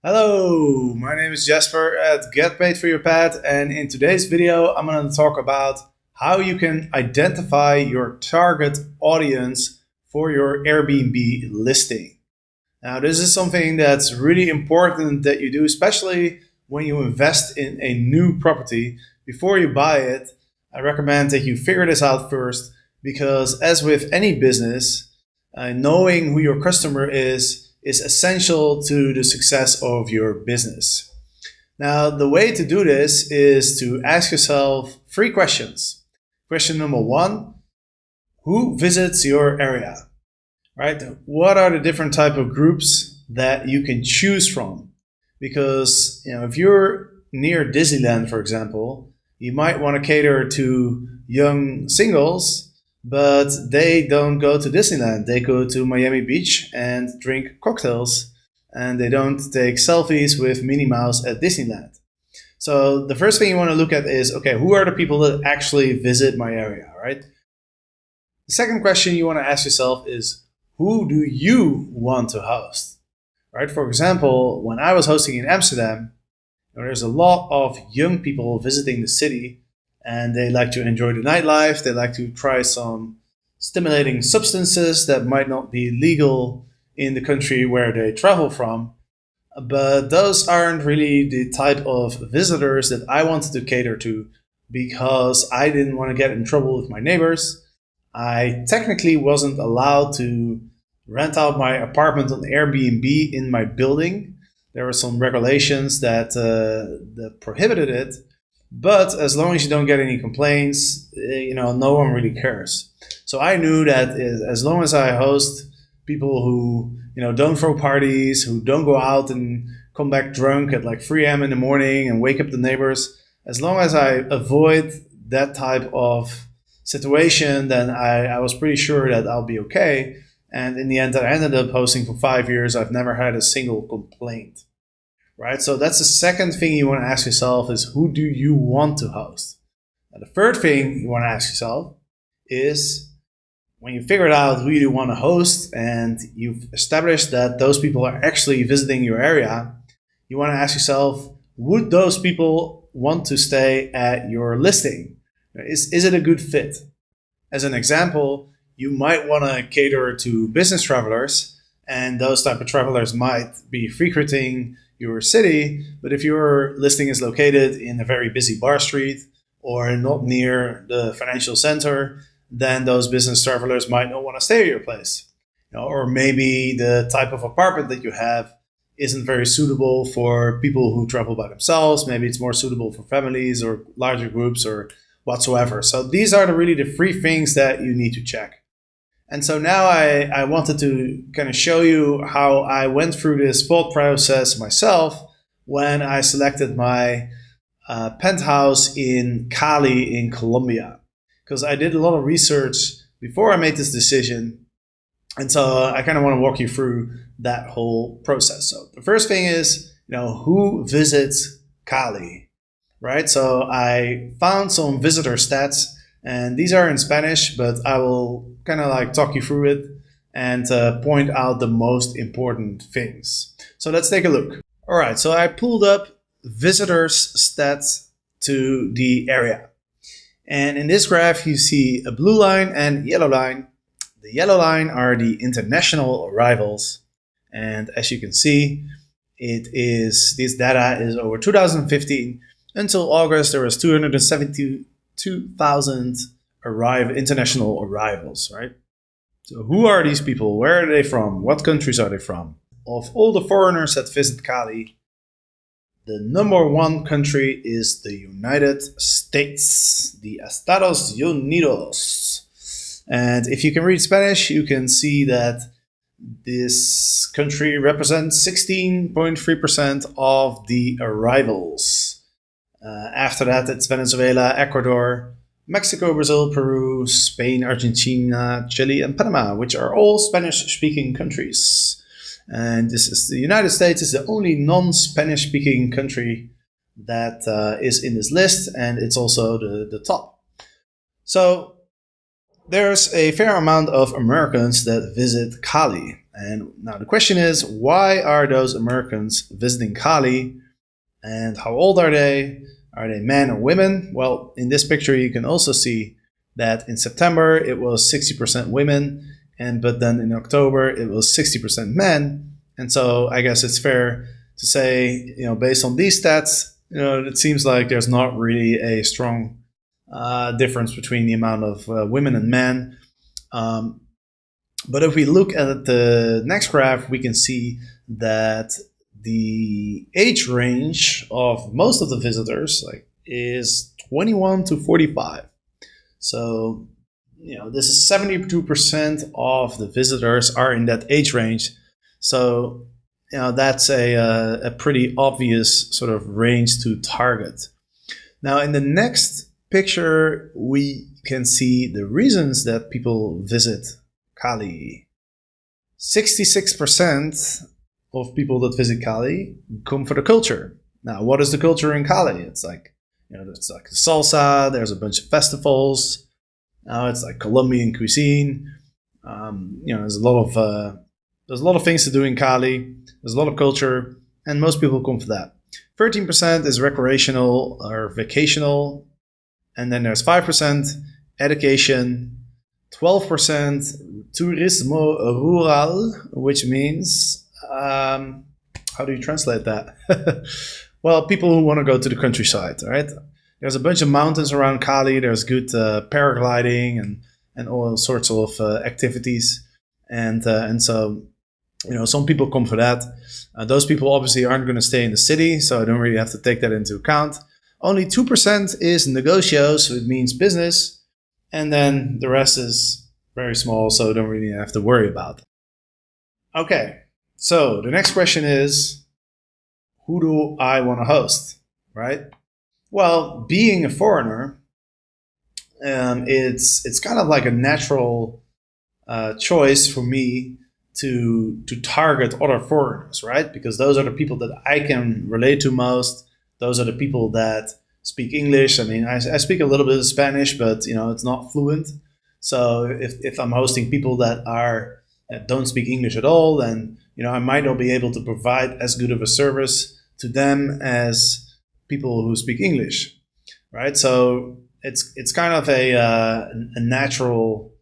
Hello, my name is Jasper at Get Paid for Your Pet, and in today's video, I'm going to talk about how you can identify your target audience for your Airbnb listing. Now, this is something that's really important that you do, especially when you invest in a new property. Before you buy it, I recommend that you figure this out first because, as with any business, knowing who your customer is essential to the success of your business. Now, the way to do this is to ask yourself three questions. Question number one, who visits your area? Right? What are the different type of groups that you can choose from? Because if you're near Disneyland, for example, you might want to cater to young singles, but they don't go to Disneyland. They go to Miami Beach and drink cocktails, and they don't take selfies with Minnie Mouse at Disneyland. So the first thing you want to look at is, okay, who are the people that actually visit my area, right? The second question you want to ask yourself is, who do you want to host, right? For example, when I was hosting in Amsterdam, there's a lot of young people visiting the city, and they like to enjoy the nightlife. They like to try some stimulating substances that might not be legal in the country where they travel from. But those aren't really the type of visitors that I wanted to cater to because I didn't want to get in trouble with my neighbors. I technically wasn't allowed to rent out my apartment on Airbnb in my building. There were some regulations that prohibited it. But as long as you don't get any complaints, no one really cares. So I knew that as long as I host people who, don't throw parties, who don't go out and come back drunk at like 3 a.m. in the morning and wake up the neighbors, as long as I avoid that type of situation, then I was pretty sure that I'll be okay. And in the end, I ended up hosting for 5 years. I've never had a single complaint. Right? So that's the second thing you want to ask yourself is, who do you want to host? Now, the third thing you want to ask yourself is, when you figured out who you want to host and you've established that those people are actually visiting your area, you want to ask yourself, would those people want to stay at your listing? Is it a good fit? As an example, you might want to cater to business travelers, and those type of travelers might be frequenting your city, but if your listing is located in a very busy bar street or not near the financial center, then those business travelers might not want to stay at your place. Or maybe the type of apartment that you have isn't very suitable for people who travel by themselves. Maybe it's more suitable for families or larger groups or whatsoever. So these are really the three things that you need to check. And so now I wanted to kind of show you how I went through this thought process myself when I selected my penthouse in Cali in Colombia. Because I did a lot of research before I made this decision. And so I kind of want to walk you through that whole process. So the first thing is, who visits Cali, right? So I found some visitor stats, and these are in Spanish, but I will kind of like talk you through it and point out the most important things. So let's take a look. All right, so I pulled up visitors stats to the area. And in this graph, you see a blue line and yellow line. The yellow line are the international arrivals. And as you can see, this data is over 2015. Until August, there was 272,000 international arrivals, right? So who are these people? Where are they from? What countries are they from? Of all the foreigners that visit Cali, the number one country is the United States, the Estados Unidos. And if you can read Spanish, you can see that this country represents 16.3% of the arrivals. After that, it's Venezuela, Ecuador, Mexico, Brazil, Peru, Spain, Argentina, Chile, and Panama, which are all Spanish-speaking countries. And the United States is the only non-Spanish-speaking country that is in this list, and it's also the top. So There's a fair amount of Americans that visit Cali. And now the question is, why are those Americans visiting Cali? And how old are they? Are they men or women? Well, in this picture, you can also see that in September it was 60% women, but then in October it was 60% men. And so I guess it's fair to say, based on these stats, it seems like there's not really a strong difference between the amount of women and men. But if we look at the next graph, we can see that the age range of most of the visitors is 21 to 45. So, this is 72% of the visitors are in that age range. So, that's a pretty obvious sort of range to target. Now, in the next picture, we can see the reasons that people visit Cali. 66% of people that visit Cali come for the culture. Now, what is the culture in Cali? It's like, it's like salsa. There's a bunch of festivals. It's like Colombian cuisine. There's a lot of things to do in Cali. There's a lot of culture, and most people come for that. 13% is recreational or vacational, and then there's 5% education, 12% turismo rural, which means how do you translate that? Well, people who want to go to the countryside, right? There's a bunch of mountains around Cali. There's good paragliding and all sorts of activities, and so some people come for that. Those people obviously aren't going to stay in the city, so I don't really have to take that into account. Only 2% is negocios, so it means business, and then the rest is very small, so I don't really have to worry about it. Okay, so the next question is, who do I want to host, right? Well, being a foreigner, it's kind of like a natural choice for me to target other foreigners, right? Because those are the people that I can relate to most. Those are the people that speak English. I mean, I speak a little bit of Spanish, but it's not fluent. So if I'm hosting people that don't speak English at all, then I might not be able to provide as good of a service to them as people who speak English, right? So it's kind of a natural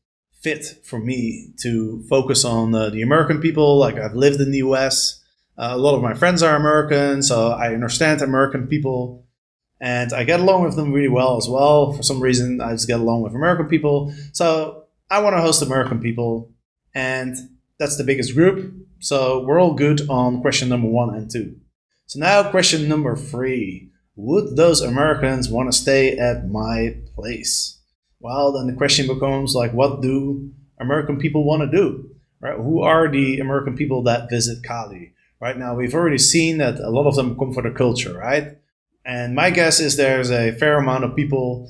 fit for me to focus on the American people. Like, I've lived in the US. A lot of my friends are American, so I understand American people, and I get along with them really well as well. For some reason, I just get along with American people. So I want to host American people, and that's the biggest group. So we're all good on question number 1 and 2. So now question number 3. Would those Americans want to stay at my place? Well, then the question becomes what do American people want to do? Right? Who are the American people that visit Cali? Right now, we've already seen that a lot of them come for the culture, right? And my guess is there's a fair amount of people,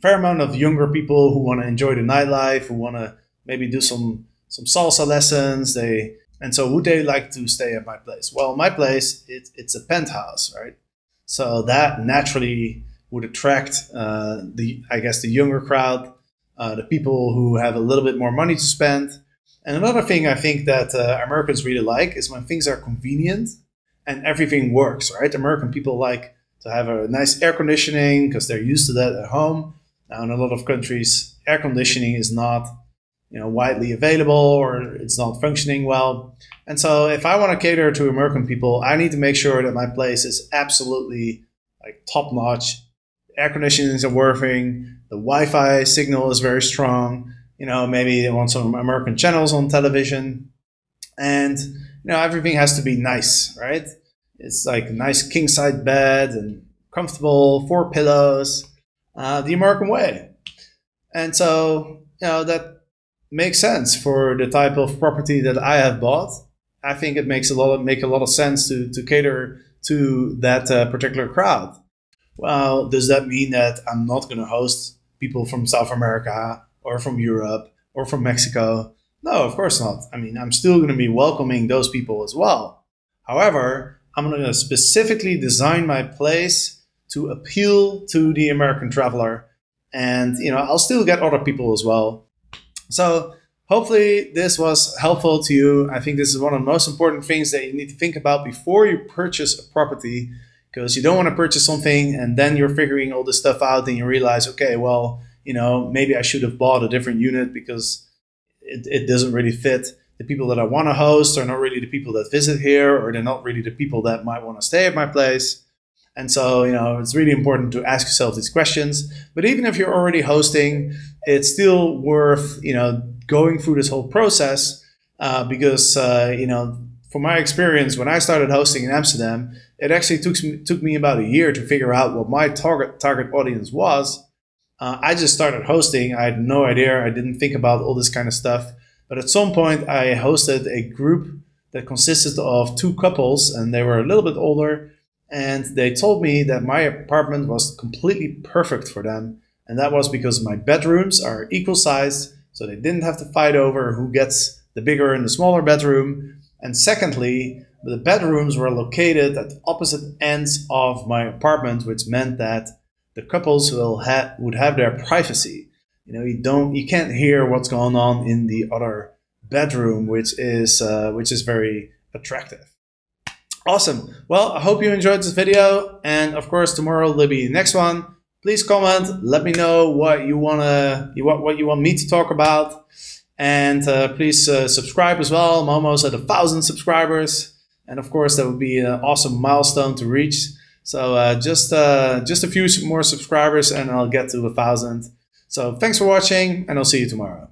fair amount of younger people who want to enjoy the nightlife, who want to maybe do some salsa lessons. And so would they like to stay at my place? Well, my place, it's a penthouse, right? So that naturally would attract the younger crowd, the people who have a little bit more money to spend. And another thing I think that Americans really like is when things are convenient and everything works, right? American people like to have a nice air conditioning because they're used to that at home. Now, in a lot of countries, air conditioning is not widely available, or it's not functioning well. And so if I want to cater to American people, I need to make sure that my place is absolutely top notch. Air conditionings are working. The Wi-Fi signal is very strong. Maybe they want some American channels on television, and everything has to be nice, right? It's like a nice king size bed and comfortable, 4 pillows, the American way. And so that makes sense for the type of property that I have bought. I think it makes a lot of sense to cater to that particular crowd. Well, does that mean that I'm not going to host people from South America or from Europe or from Mexico? No, of course not. I mean, I'm still going to be welcoming those people as well. However, I'm going to specifically design my place to appeal to the American traveler and I'll still get other people as well. So hopefully this was helpful to you. I think this is one of the most important things that you need to think about before you purchase a property, because you don't want to purchase something and then you're figuring all this stuff out and you realize, okay, well, maybe I should have bought a different unit because it doesn't really fit. The people that I want to host are not really the people that visit here, or they're not really the people that might want to stay at my place. And so, it's really important to ask yourself these questions. But even if you're already hosting, it's still worth, going through this whole process because, from my experience, when I started hosting in Amsterdam, it actually took me about a year to figure out what my target audience was. I just started hosting. I had no idea. I didn't think about all this kind of stuff. But at some point, I hosted a group that consisted of 2 couples, and they were a little bit older. And they told me that my apartment was completely perfect for them. And that was because my bedrooms are equal sized, so they didn't have to fight over who gets the bigger and the smaller bedroom. And secondly, the bedrooms were located at opposite ends of my apartment, which meant that the couples would have their privacy. You can't hear what's going on in the other bedroom, which is very attractive. Awesome. Well, I hope you enjoyed this video, and of course tomorrow there'll be the next one. Please comment. Let me know what you want me to talk about, and please subscribe as well. I'm almost at 1,000 subscribers, and of course that would be an awesome milestone to reach. So just a few more subscribers, and I'll get to 1,000. So thanks for watching, and I'll see you tomorrow.